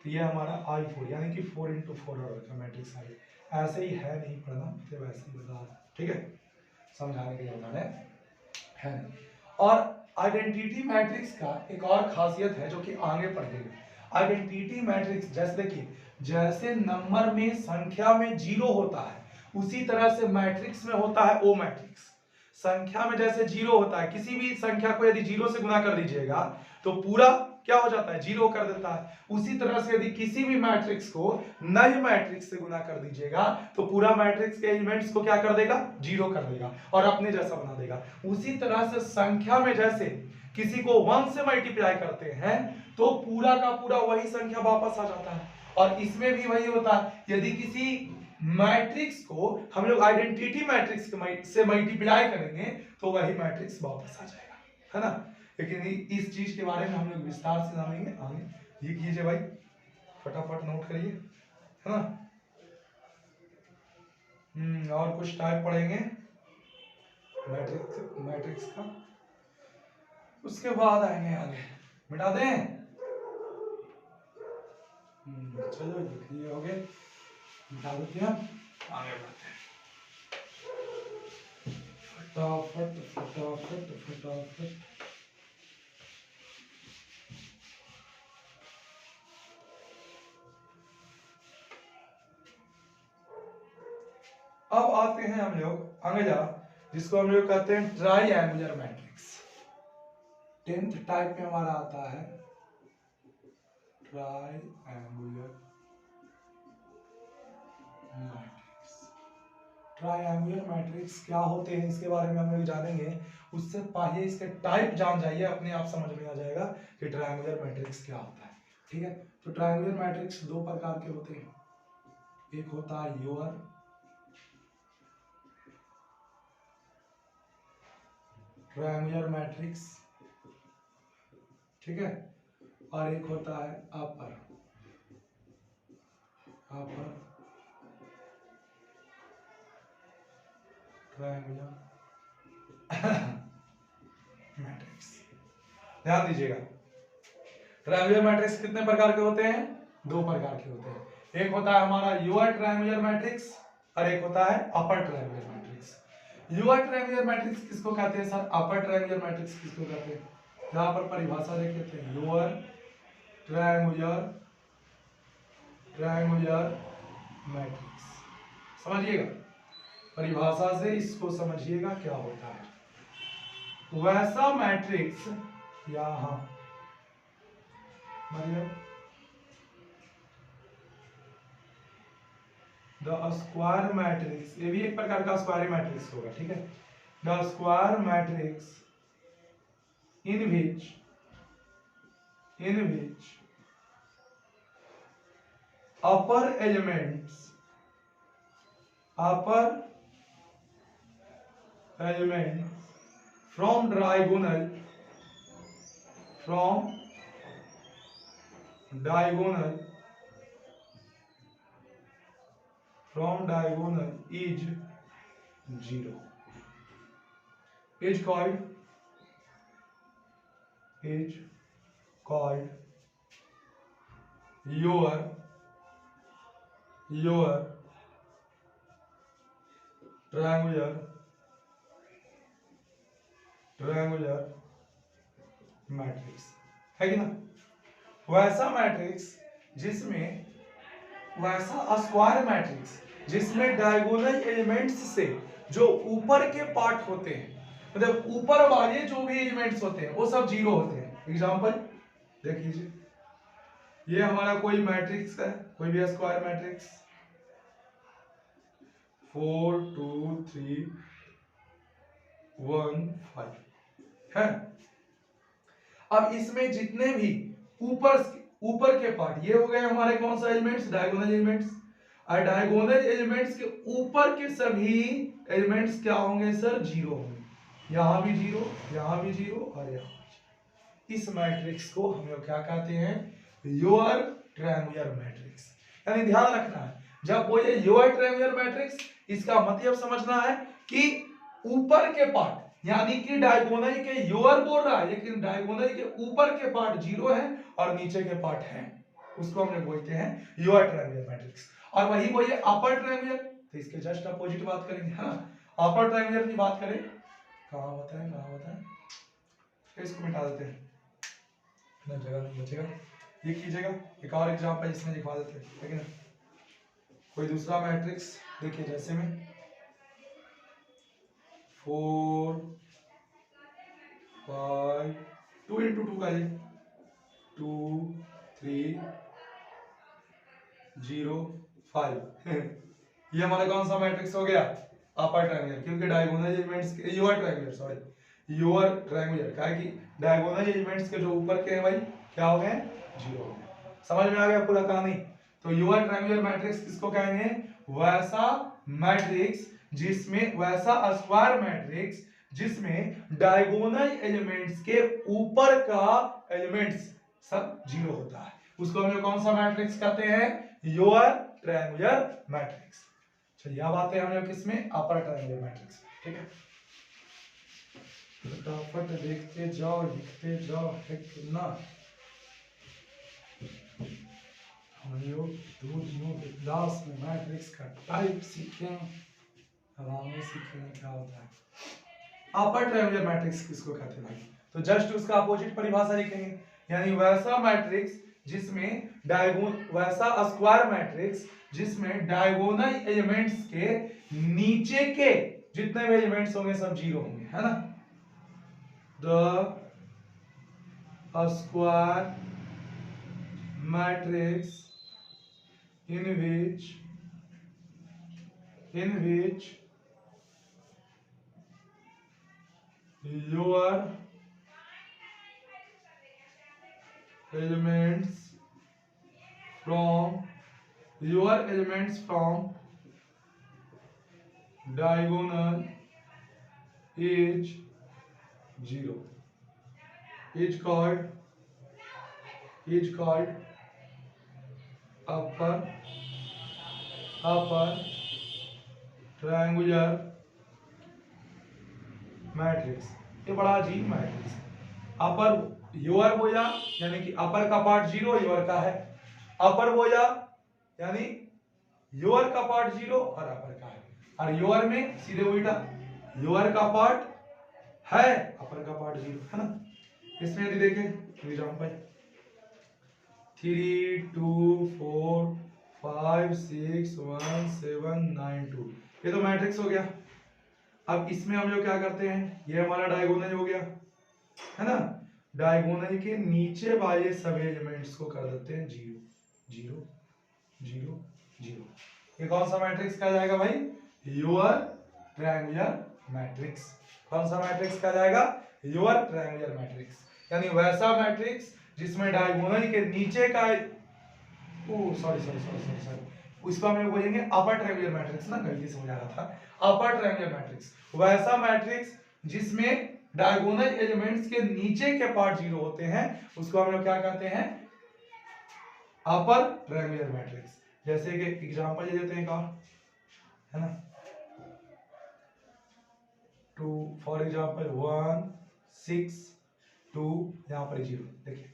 तो ये हमारा I4 यानी कि 4x4 ऑर्डर का मैट्रिक्स आ गया। ऐसे ही है, नहीं पढ़ना तो वैसे ही बता, ठीक है, समझाने के लिए बता रहे है नहीं। और आइडेंटिटी मैट्रिक्स का एक और खासियत है जो कि आगे पढ़ेगा। आइडेंटिटी मैट्रिक्स जैसे देखिए, जैसे नंबर में संख्या में 0 होता है, उसी तरह से मैट्रिक्स में होता है ओ मैट्रिक्स। संख्या में जैसे 0 होता है, किसी भी संख्या को यदि 0 से गुना कर दीजिएगा तो पूरा क्या हो जाता है? 0 कर देता है। उसी तरह से यदि किसी भी मैट्रिक्स को नल मैट्रिक्स से गुना कर दीजिएगा तो पूरा मैट्रिक्स के एलिमेंट्स को क्या कर देगा? 0 कर देगा और अपने जैसा बना देगा। उसी तरह से संख्या में जैसे किसी को 1 से मल्टीप्लाई करते हैं तो पूरा का पूरा वही संख्या वापस आ जाता है। और इसमें भी वही होता है, यदि किसी मैट्रिक्स को हम लोग आइडेंटिटी मैट्रिक्स से मल्टीप्लाई करेंगे तो वही मैट्रिक्स वापस आ जाएगा, है ना। लेकिन इस चीज के बारे में हम लोग विस्तार से जानेंगे आगे। लिख लीजिए भाई, फटाफट नोट करिए, है ना। और कुछ टाइप पढ़ेंगे मैट्रिक्स का, उसके बाद आएंगे आगे। मिटा दें? चलो लिख लिए हो गए, मिटा देते हैं, आगे बढ़ते हैं। फटाफट फटाफट फटाफट। अब आते हैं हम लोग आगे जा, जिसको हम लोग कहते हैं ट्राइएंगुलर मैट्रिक्स। 10th टाइप में हमारा आता है ट्राइएंगुलर मैट्रिक्स। ट्राइएंगुलर मैट्रिक्स क्या होते हैं इसके बारे में हम लोग जानेंगे। उससे पहले इसके टाइप जान जाइए, अपने आप समझ में आ जाएगा कि ट्राइएंगुलर मैट्रिक्स क्या होता है, ठीक है। तो ट्राइएंगुलर मैट्रिक्स 2 प्रकार के होते हैं। एक होता है योर ट्रायंगुलर मैट्रिक्स, ठीक है, और एक होता है अपर ट्रायंगुलर मैट्रिक्स। ध्यान दीजिएगा, ट्रायंगुलर मैट्रिक्स कितने प्रकार के होते हैं? 2 प्रकार के होते हैं। एक होता है हमारा योर ट्रायंगुलर मैट्रिक्स और एक होता है upper triangular matrix. Lower triangular matrix किसको कहते हैं सर? अपर ट्रायंगुलर मैट्रिक्स किसको कहते हैं? यहाँ पर परिभाषा देख लेते हैं, लोअर ट्रायंगुलर मैट्रिक्स। समझिएगा, परिभाषा से इसको समझिएगा क्या होता है। वैसा मैट्रिक्स यहां मतलब द स्क्वायर मैट्रिक्स, ये भी एक प्रकार का स्क्वायर मैट्रिक्स होगा, ठीक है। The square matrix in which upper elements from diagonal is 0 is called your triangular matrix है कि ना। वैसा मैट्रिक्स जिसमें, वैसा स्क्वायर मैट्रिक्स जिसमें डायगोनल एलिमेंट्स से जो ऊपर के पार्ट होते हैं, मतलब ऊपर वाले जो भी एलिमेंट्स होते हैं वो सब जीरो होते हैं। एग्जांपल देख लीजिए, ये हमारा कोई मैट्रिक्स है, कोई भी स्क्वायर मैट्रिक्स 4 2 3 1 5 है। अब इसमें जितने भी ऊपर के पार्ट, ये हो गए हमारे कौन सा एलिमेंट्स? Diagonal elements. और डायगोनल एलिमेंट्स के ऊपर के सभी एलिमेंट्स क्या होंगे सर? जीरो होंगे। यहां भी जीरो, यहां भी जीरो और यहां भी। इस मैट्रिक्स को हम लोग क्या कहते हैं? Lower triangular matrix. यानी ध्यान रखना है, जब बोले लोअर ट्रायंगुलर मैट्रिक्स, इसका मतलब समझना है कि ऊपर के पार्ट, यानी कि डायगोनल के लोअर बोल रहा है, लेकिन डायगोनल के ऊपर के पार्ट जीरो है और नीचे के पार्ट है, उसको हम लोग बोलते हैं लोअर ट्रायंगुलर मैट्रिक्स। और वही बोलिए अपर ट्रायंगुलर, तो इसके जस्ट अपोजिट बात करेंगे, है ना। अपर ट्रायंगुलर की बात करें, कहां होता है, इसको मिटा देते हैं, ना जगह नहीं बचेगा। ये कीजिएगा, एक और एग्जांपल इसमें लिखवा देते हैं, ठीक है ना। कोई दूसरा मैट्रिक्स देखिए, जैसे में 4 5 2 into 2 का ये 2 3 0 5 ये हमारा कौन सा मैट्रिक्स हो गया? अपर ट्रायंगुलर, क्योंकि डायगोनल एलिमेंट्स के lower triangular, sorry lower triangular, क्या है कि डायगोनल एलिमेंट्स के जो ऊपर के हैं भाई क्या हो गए? जीरो हो गए। समझ में आ गया पूरा कहानी। तो लोअर ट्रायंगुलर मैट्रिक्स किसको कहेंगे? वैसा मैट्रिक्स जिसमें, वैसा स्क्वायर मैट्रिक्स जिसमें डायगोनल एलिमेंट्स के ऊपर का एलिमेंट्स सब जीरो होता है, उसको हम लोग कौन सा मैट्रिक्स कहते हैं? Lower triangular matrix. चलिए अब आते हैं हम लोग किसमें? अपर ट्रायंगुलर मैट्रिक्स, ठीक है। फटाफट देखते जाओ, लिखते जाओ, है कि ना। हम लोग 2 दिनों के क्लास में मैट्रिक्स का टाइप सीखें, आराम से सीखेंगे क्या होता है। अपर ट्रायंगुलर मैट्रिक्स किसको कहते हैं भाई? तो जस्ट उसका अपोजिट परिभाषा लिखेंगे, यानी वैसा मैट्रिक्स जिसमें वैसा स्क्वायर मैट्रिक्स जिसमें डायगोनल एलिमेंट्स के नीचे के जितने भी एलिमेंट्स होंगे सब जीरो होंगे, है ना। The square matrix in which lower elements from diagonal is zero is called upper triangular matrix. ये बड़ा अजीब मैट्रिक्स। अपर लोअर बोला यानी कि अपर का पार्ट जीरो, लोअर का है। अपर बोला यानी लोअर का पार्ट जीरो और अपर का है। और लोअर में सीधे उल्टा, लोअर का पार्ट है, अपर का पार्ट 0 है ना। इसमें यदि देखें एग्जांपल 3 2 4 5 6 1 7 9 2, ये तो मैट्रिक्स हो गया। अब इसमें हम लोग क्या करते हैं, ये हमारा डायगोनल हो गया है ना। डायगोनल के नीचे वाले सभी एलिमेंट्स को कर देते हैं 0 0 0 0। ये कौन सा मैट्रिक्स कहा जाएगा भाई, योर ट्रायंगुलर मैट्रिक्स। कौन सा मैट्रिक्स कहा जाएगा, योर ट्रायंगुलर मैट्रिक्स, यानी वैसा मैट्रिक्स जिसमें डायगोनल के नीचे का सॉरी उसको हम लोग बोलेंगे अपर ट्रायंगुलर मैट्रिक्स ना, गलती से मुझे आ रहा था अपर ट्रायंगुलर मैट्रिक्स। वैसा मैट्रिक्स जिसमें डायगोनल एलिमेंट्स के नीचे के पार्ट 0 होते हैं उसको हम लोग क्या कहते हैं, अपर ट्रायंगुलर मैट्रिक्स। जैसे कि एग्जांपल ले लेते हैं का, है ना, 2 फॉर एग्जांपल 1 6 2, यहां पर 0। देखिए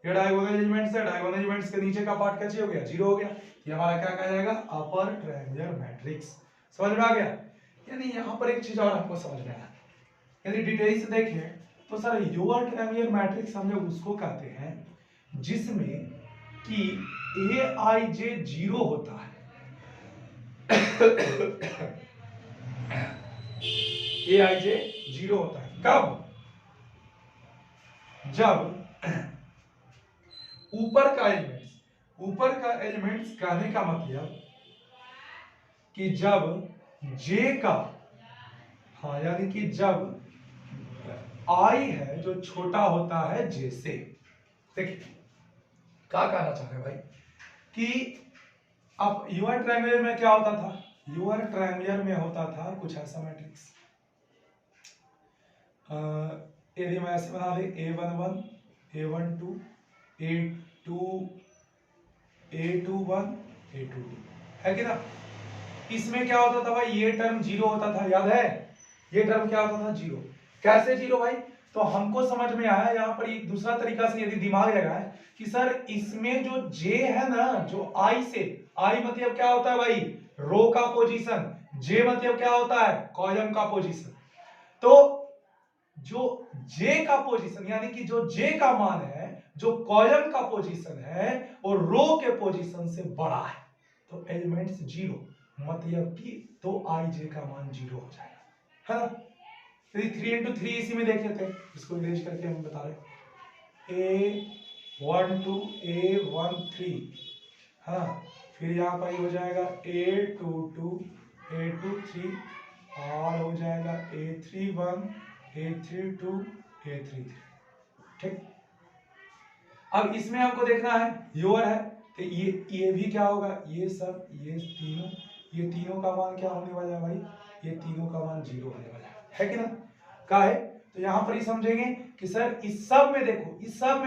ये डायगोनल एलिमेंट्स है, डायगोनल एलिमेंट्स के नीचे का पार्ट कैसे हो गया, 0 हो गया। ये हमारा क्या कहा जाएगा, अपर ट्रायंगुलर मैट्रिक्स। समझ में आ गया। यानी यहां पर एक चीज और आपको समझ में आया, यदि डिटेल से देखें तो सर योर ट्रायंगुलर मैट्रिक्स हम लोग उसको कहते हैं जिसमें कि aij 0 होता है। aij 0 होता है कब, जब ऊपर का एलिमेंट्स कहने का मतलब कि जब j का, हाँ यानी कि जब i है जो छोटा होता है j से। देखिए क्या कहना चाह रहे हैं भाई कि अब यूआर ट्रायंगुलर में क्या होता था, यूआर ट्रायंगुलर में होता था कुछ ऐसा मैट्रिक्स, यदि मैं ऐसे बना दे a11 a12 a21 a22, है कि ना। इसमें क्या होता था भाई, ये टर्म 0 होता था, याद है, ये टर्म क्या होता था 0। कैसे 0 भाई, तो हमको समझ में आया यहाँ पर एक दूसरा तरीका से यदि दिमाग लगाए कि सर इसमें जो j है ना, जो i से, i मतलब क्या होता है भाई, रो का पोजीशन, j मतलब क्या होता है, कॉलम का पोजीशन। तो जो j का पोजीशन यानी कि जो j का मान है, जो कॉलम का पोजीशन है वो रो के पोजीशन से बड़ा है, तो एलिमेंट्स 0, मतलब कि तो ij का मान 0 हो जाएगा, है ना। यदि 3 into 3 इसी में देख लेते हैं, इसको इरेज करके हम बता रहे a12 a13, हाँ, फिर यहाँ पर हो जाएगा a22 a23 और हो जाएगा a31 a32 a33, ठीक। अब इसमें आपको देखना है योर है तो ये भी क्या होगा, ये सब ये तीनों का मान क्या होने वाला है भाई, ये तीनों का मान 0 होने वाला है कि ना। का है तो यहां पर ही समझेंगे कि सर इस सब में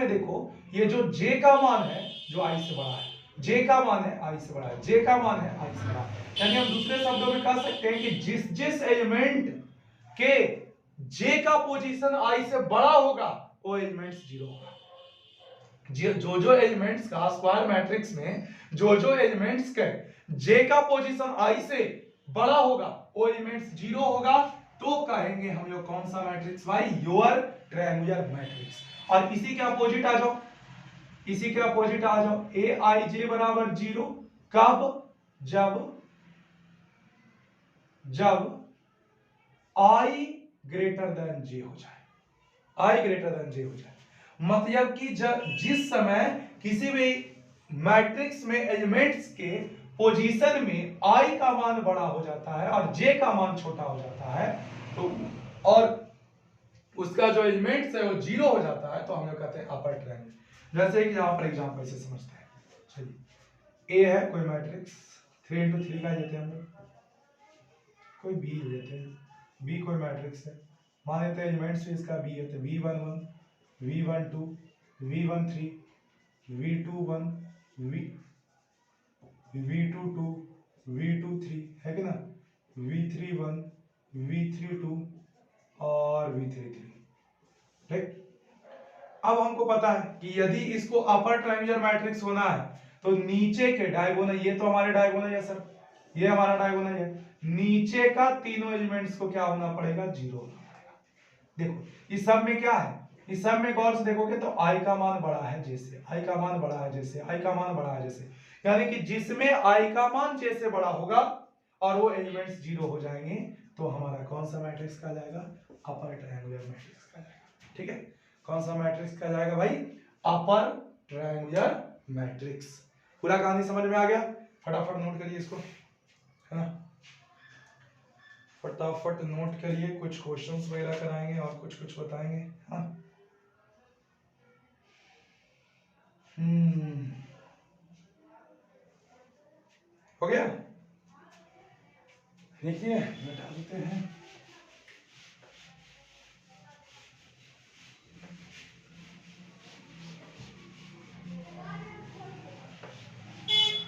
देखो ये जो j का मान है जो i से बड़ा है, j का मान है i से बड़ा है, j का मान है i से बड़ा है। यानी हम दूसरे शब्दों में कह सकते हैं कि जिस एलिमेंट के j का पोजीशन i से बड़ा होगा वो एलिमेंट्स 0 होगा। जो एलिमेंट्स का स्क्वायर मैट्रिक्स में जो एलिमेंट्स के j का पोजीशन i से बड़ा होगा वो एलिमेंट्स 0 होगा, तो कहेंगे हम लोग कौन सा मैट्रिक्स भाई, योर ट्रायंगुलर मैट्रिक्स। और इसी के अपोजिट आ जाओ, aij बराबर 0 कब, जब i ग्रेटर देन j हो जाए, मतलब कि जिस समय किसी भी मैट्रिक्स में एलिमेंट्स के पोजीशन में i का मान बड़ा हो जाता है और j का मान छोटा हो जाता है, तो और उसका जो एलिमेंट्स है वो 0 हो जाता है, तो हम लोग कहते हैं अपर ट्रायंगल। जैसे कि यहां पर एग्जांपल से समझते हैं, चलिए a है कोई मैट्रिक्स 3 into 3 का लेते हैं हम लोग, कोई b लेते हैं, b कोई मैट्रिक्स है, मान लेते हैं एलिमेंट्स इसका b है, तो v11 v12 v13 v21 v22 v23, है कि ना, v31 v32 और v33, ठीक। अब हमको पता है कि यदि इसको अपर ट्रायंगुलर मैट्रिक्स होना है तो नीचे के डायगोनल, ये तो हमारे डायगोनल है सर, ये हमारा डायगोनल है, नीचे का तीनों एलिमेंट्स को क्या होना पड़ेगा, 0 होना पड़ेगा। देखो इस सब में क्या है, इस सब में गौर से देखोगे तो i का मान बड़ा है जैसे, i का मान बड़ा है जैसे, i का मान बड़ा है जैसे, यानी कि जिसमें i का मान जैसे बड़ा होगा और वो एलिमेंट्स 0 हो जाएंगे तो हमारा कौन सा मैट्रिक्स कहा जाएगा, अपर ट्रायंगुलर मैट्रिक्स कहा जाएगा। ठीक है, कौन सा मैट्रिक्स कहा जाएगा भाई, अपर ट्रायंगुलर मैट्रिक्स। पूरा कहानी समझ में आ गया, फटाफट नोट करिए इसको, है ना, फटाफट नोट करिए, कुछ क्वेश्चंस वगैरह कराएंगे और कुछ कुछ बताएंगे। हाँ हो गया, देखिए बैठा देते हैं।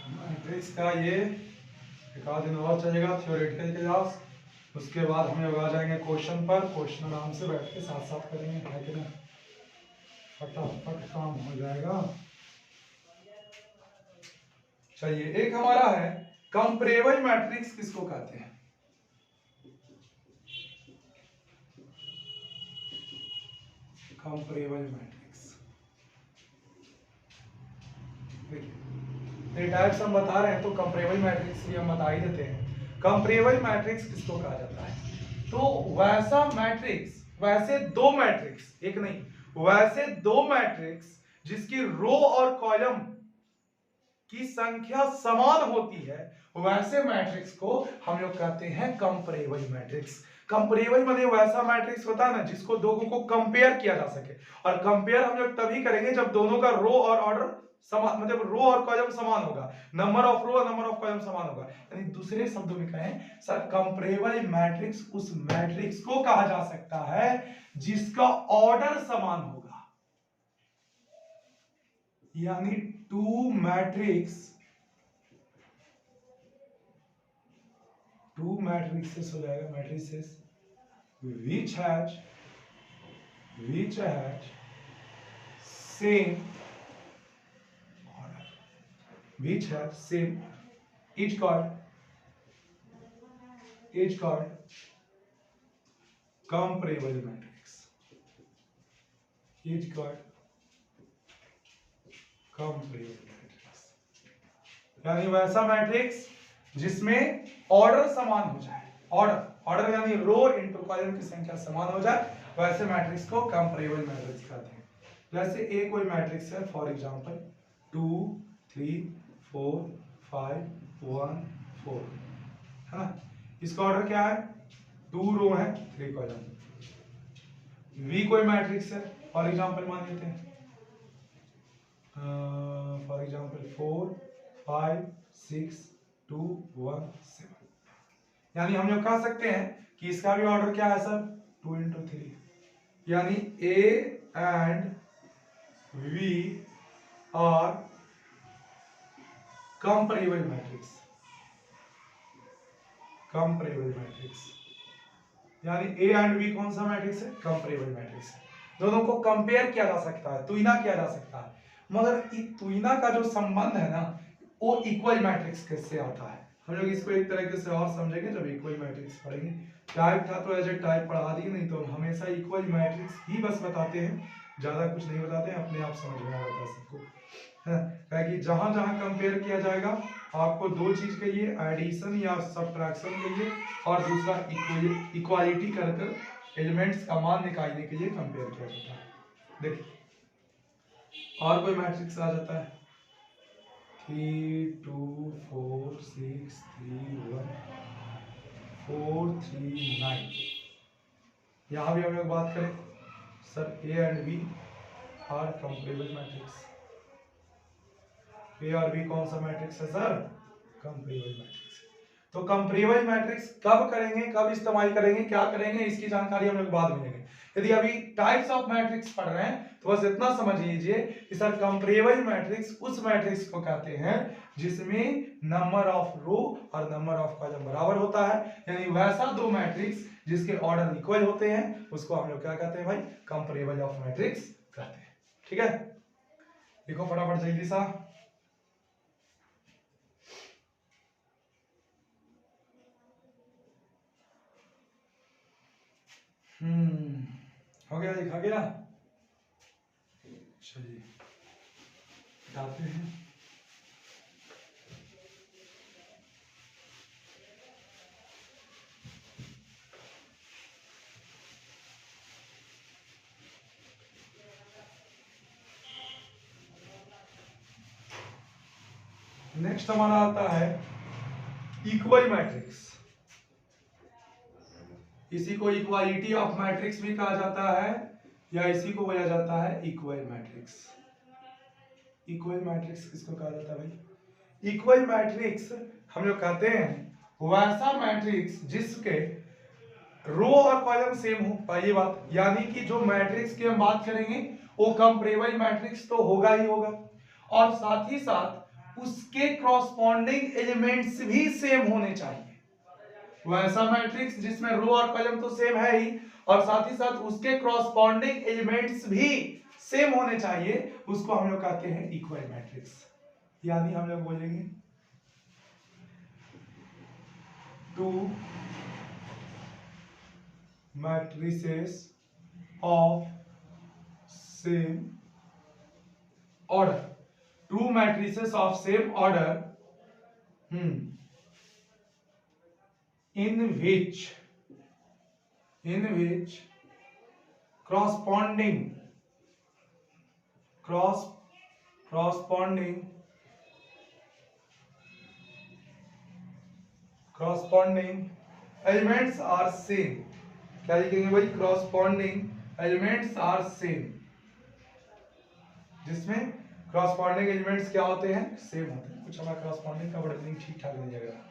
मैट्रिक्स का ये एक आध दिन और चलेगा थ्योरेटिकल क्लास, उसके बाद हम लोग आ जाएंगे क्वेश्चन पर, क्वेश्चन आराम से बैठ के साथ साथ करेंगे, है कि ना, फटाफट काम हो जाएगा। चलिए एक हमारा है कंपैरेबल मैट्रिक्स, किसको कहते हैं, कंपैरेबल मैट्रिक्स। देखिए टाइप्स हम बता रहे हैं तो कंपैरेबल मैट्रिक्स भी हम बता ही देते हैं। कंपैरेबल मैट्रिक्स किसको कहा जाता है, तो वैसा मैट्रिक्स, वैसे दो मैट्रिक्स, एक नहीं वैसे दो मैट्रिक्स जिसकी रो और कॉलम की संख्या समान होती है, वैसे मैट्रिक्स को हम लोग कहते हैं कंपैरेबल मैट्रिक्स। कंपैरेबल माने वैसा मैट्रिक्स होता है ना जिसको दोनों को कंपेयर किया जा सके, और कंपेयर हम लोग तभी करेंगे जब दोनों का रो और ऑर्डर समान, मतलब रो और कॉलम समान होगा, नंबर ऑफ रो और नंबर ऑफ कॉलम समान होगा। यानी दूसरे शब्दों में कहें सर, कंपैरेबल मैट्रिक्स उस मैट्रिक्स को कहा जा सकता है जिसका ऑर्डर समान होगा। यानी टू मैट्रिक्सेस हो जाएगा, matrices which has same order, which have same, each called comparable matrix, each called comparable matrix। यानी वैसा मैट्रिक्स जिसमें ऑर्डर समान हो जाए, ऑर्डर यानी रो इनटू कॉलम की संख्या समान हो जाए, वैसे मैट्रिक्स को कंपैरेबल मैट्रिक्स कहते हैं। जैसे एक कोई मैट्रिक्स है, फॉर एग्जांपल 2 3 4 5 1 4, है ना, इसका ऑर्डर क्या है, 2 रो है 3 कॉलम। वी कोई मैट्रिक्स है, फॉर एग्जांपल मान लेते हैं फॉर एग्जांपल 4 5 6 2 1 7, यानी हम लोग कह सकते हैं कि इसका भी ऑर्डर क्या है सर, 2 into 3, यानी A and V are comparable matrix, यानी A and V कौन सा मैट्रिक्स है, कंपैरेबल मैट्रिक्स है। दोनों को कंपेयर किया जा सकता है, तुलना किया जा सकता है, मगर तुलना का जो संबंध है ना वो इक्वल मैट्रिक्स कैसे आता है, हम लोग इसको एक तरीके से और समझेंगे जब इक्वल मैट्रिक्स पढ़ेंगे। टाइप था तो एज ए टाइप पढ़ा दिए, नहीं तो हमेशा इक्वल मैट्रिक्स ही बस बताते हैं, ज्यादा कुछ नहीं बताते हैं, अपने आप समझ में आ जाता है सबको, है कि जहां जहां कंपेयर किया जाएगा आपको दो चीज के लिए, एडिशन या सब्ट्रैक्शन के लिए, और दूसरा इक्वालिटी कर कर एलिमेंट्स का मान निकालने के लिए कंपेयर किया जाता है। देखिए और कोई मैट्रिक्स आ जाता है 3 2 4 6 3 1 4 3 9, यहां भी हम लोग बात करें sir A and B are comparable matrix. A और B कौन सा मैट्रिक्स है सर, कंपैरेबल मैट्रिक्स। तो कंपैरेबल मैट्रिक्स कब करेंगे, कब इस्तेमाल करेंगे, क्या करेंगे, इसकी जानकारी हम लोग बाद में लेंगे। यदि अभी टाइप्स ऑफ मैट्रिक्स पढ़ रहे हैं तो बस इतना समझ लीजिए कि सर कंपैरेबल मैट्रिक्स उस मैट्रिक्स को कहते हैं जिसमें नंबर ऑफ रो और नंबर ऑफ कॉलम बराबर होता है, यानी वैसा दो मैट्रिक्स जिसके ऑर्डर इक्वल होते हैं उसको हम लोग क्या कहते हैं भाई, कंपैरेबल ऑफ मैट्रिक्स कहते हैं। ठीक है, देखो फटाफट जल्दी सा, हो गया, लिखा गया। चलिए बताते हैं। नेक्स्ट हमारा आता है इक्वल मैट्रिक्स। इसी को इक्वालिटी ऑफ मैट्रिक्स भी कहा जाता है, या इसी को बोला जाता है इक्वल मैट्रिक्स। इक्वल मैट्रिक्स किसको कहा जाता है भाई? इक्वल मैट्रिक्स हम लोग कहते हैं वैसा मैट्रिक्स जिसके रो और कॉलम सेम हो। पहली बात, यानी कि जो मैट्रिक्स की हम बात करेंगे वो कंपेरेबल मैट्रिक्स तो होगा ही होगा, और साथ ही साथ उसके कॉरस्पॉन्डिंग एलिमेंट्स भी सेम होने चाहिए। वैसा मैट्रिक्स जिसमें रो और कॉलम तो सेम है ही, और साथ ही साथ उसके कॉरस्पॉन्डिंग एलिमेंट्स भी सेम होने चाहिए, उसको हम लोग कहते हैं इक्वल मैट्रिक्स। यानी हम लोग बोलेंगे to matrices of same order, to matrices of same order in which corresponding elements are same। क्या लिखेंगे भाई? corresponding elements are same, जिसमें corresponding elements क्या होते हैं? सेम होते हैं। कुछ हमारा corresponding का वर्ड नहीं ठीक ठाक नहीं लग रहा।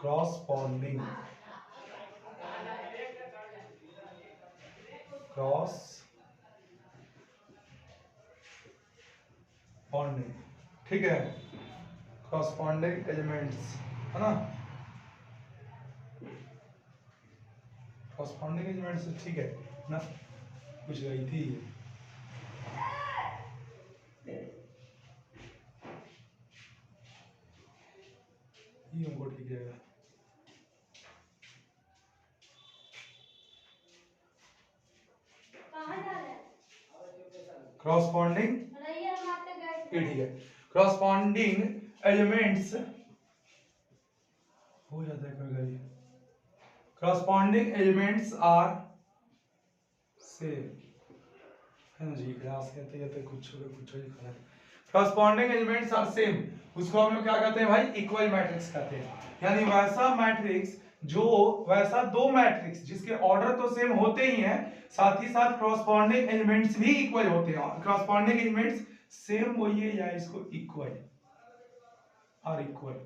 corresponding ठीक है, corresponding elements है ना, corresponding elements ठीक है ना, कुछ गई थी ये हमको ठीक रहेगा। corresponding ये ठीक है, corresponding elements हो जाता है कभी-कभी। corresponding elements are same है ना जी, क्लास कहते हैं कुछ ही खड़ा। corresponding elements are same, उसको हम लोग क्या कहते हैं भाई? इक्वल मैट्रिक्स कहते हैं। यानी वैसा मैट्रिक्स जो वैसा दो मैट्रिक्स जिसके ऑर्डर तो सेम होते ही हैं, साथ ही साथ corresponding एलिमेंट्स भी इक्वल होते हैं। corresponding एलिमेंट्स सेम बोलिए या इसको इक्वल और इक्वल,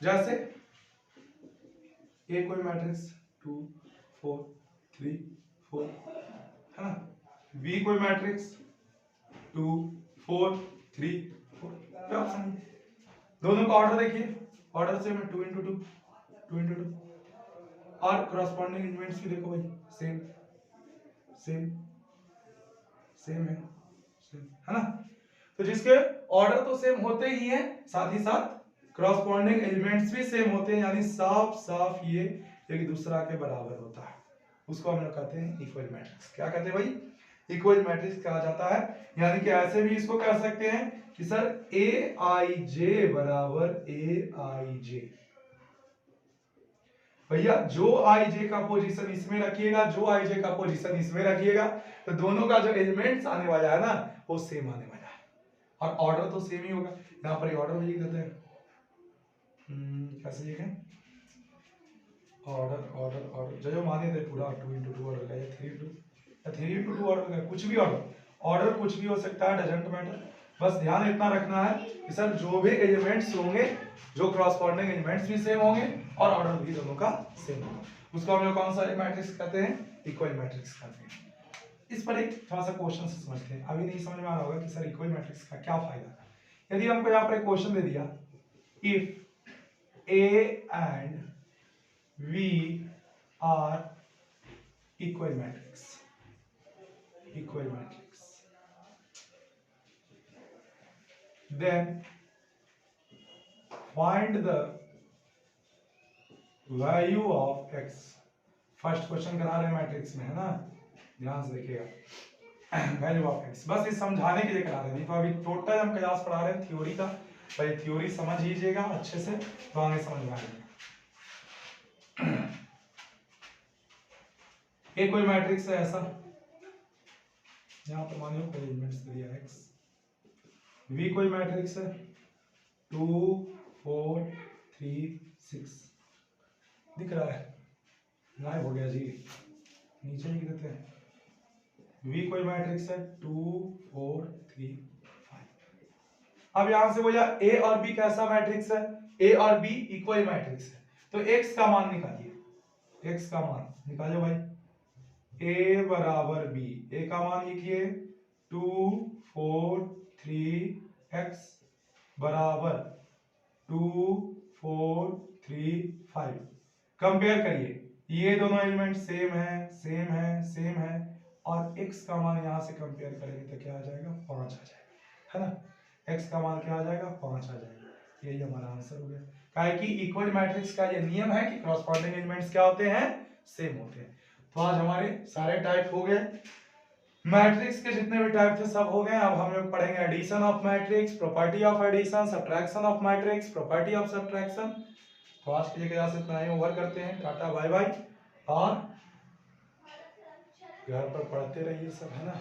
जैसे ए कोई मैट्रिक्स 2 4 3 4 है ना, बी कोई मैट्रिक्स 2 4 3 4, क्या ऑप्शन है? दोनों का ऑर्डर देखिए, ऑर्डर सेम है 2 into 2 2 into 2, और corresponding एलिमेंट्स भी देखो भाई सेम सेम सेम है ना। तो जिसके ऑर्डर तो सेम होते ही हैं, साथ ही साथ corresponding एलिमेंट्स भी सेम होते हैं, यानी साफ साफ ये एक दूसरा के बराबर होता है, उसको हम लोग कहते हैं इक्वल मैट्रिक्स। क्या कहते हैं भाई? इक्वल मैट्रिक्स कहा जाता है। यानी कि ऐसे भी इसको कह सकते हैं कि सर ए आई जे बराबर ए आई जे। भैया जो आई जे का पोजीशन इसमें रखिएगा, जो आई जे का पोजीशन इसमें रखिएगा, तो दोनों का जो एलिमेंट्स आने वाला है ना वो सेम आने वाला है, और ऑर्डर तो सेम ही होगा। यहाँ पर ऑर्डर में लिख देते हैं, कैसे लिखें? ऑर्डर ऑर्डर ऑर्डर जो माने थे पूरा 2 into 2 ऑर्डर का, या 3 into 2 ऑर्डर का, कुछ भी ऑर्डर कुछ भी हो सकता है, डजंट मैटर। बस ध्यान इतना रखना है कि सर जो भी एलिमेंट्स होंगे, जो corresponding एलिमेंट्स भी सेम होंगे और ऑर्डर भी दोनों का सेम होगा, उसको हम लोग कौन सा मैट्रिक्स कहते हैं? इक्वल मैट्रिक्स कहते हैं। इस पर एक थोड़ा सा क्वेश्चन से समझते हैं। अभी नहीं समझ में आ रहा होगा कि सर इक्वल मैट्रिक्स का क्या फायदा है। यदि हमको यहाँ पर एक क्वेश्चन दे दिया, if A and V are equal matrix, then find the value of x, first question करा रहे हैं मैट्रिक्स में, है ना, ध्यान से देखिएगा। वैल्यू ऑफ एक्स, बस ये समझाने के लिए करा रहे हैं, अभी टोटल हम क्लास पढ़ा रहे हैं थ्योरी का, भाई थ्योरी समझ लीजिएगा अच्छे से तो आगे समझ में आएगा। ये कोई मैट्रिक्स है ऐसा, यहाँ पर मान लो कोई एलिमेंट्स दिया x, V कोई मैट्रिक्स है 2 4 3 6, दिख रहा है, गायब हो गया जी, नीचे लिख देते हैं। V कोई मैट्रिक्स है 2 4 3 5। अब यहां से बोला A और B कैसा मैट्रिक्स है, A और B इक्वल मैट्रिक्स है, तो x का मान निकालिए, x का मान निकालिए भाई, A बराबर B, A का मान लिखिए 2 4 3 x बराबर 2 4 3 5। कंपेयर करिए, ये दोनों एलिमेंट सेम है सेम है सेम है, और x का मान यहां से कंपेयर करेंगे तो क्या आ जाएगा, 5 आ जाएगा, है ना, x का मान क्या आ जाएगा, 5 आ जाएगा, यही हमारा आंसर हो गया। काहे कि इक्वल मैट्रिक्स का ये नियम है कि कॉरस्पॉन्डिंग एलिमेंट्स क्या होते हैं, सेम होते हैं। तो आज हमारे सारे टाइप हो गए, मैट्रिक्स के जितने भी टाइप थे सब हो गए। अब हम लोग पढ़ेंगे addition of matrix, property of addition, subtraction of matrix, property of subtraction. तो आज के लिए क्लास इतना ही, ओवर करते हैं, टाटा बाय बाय, और घर पर पढ़ते रहिए सब, है ना।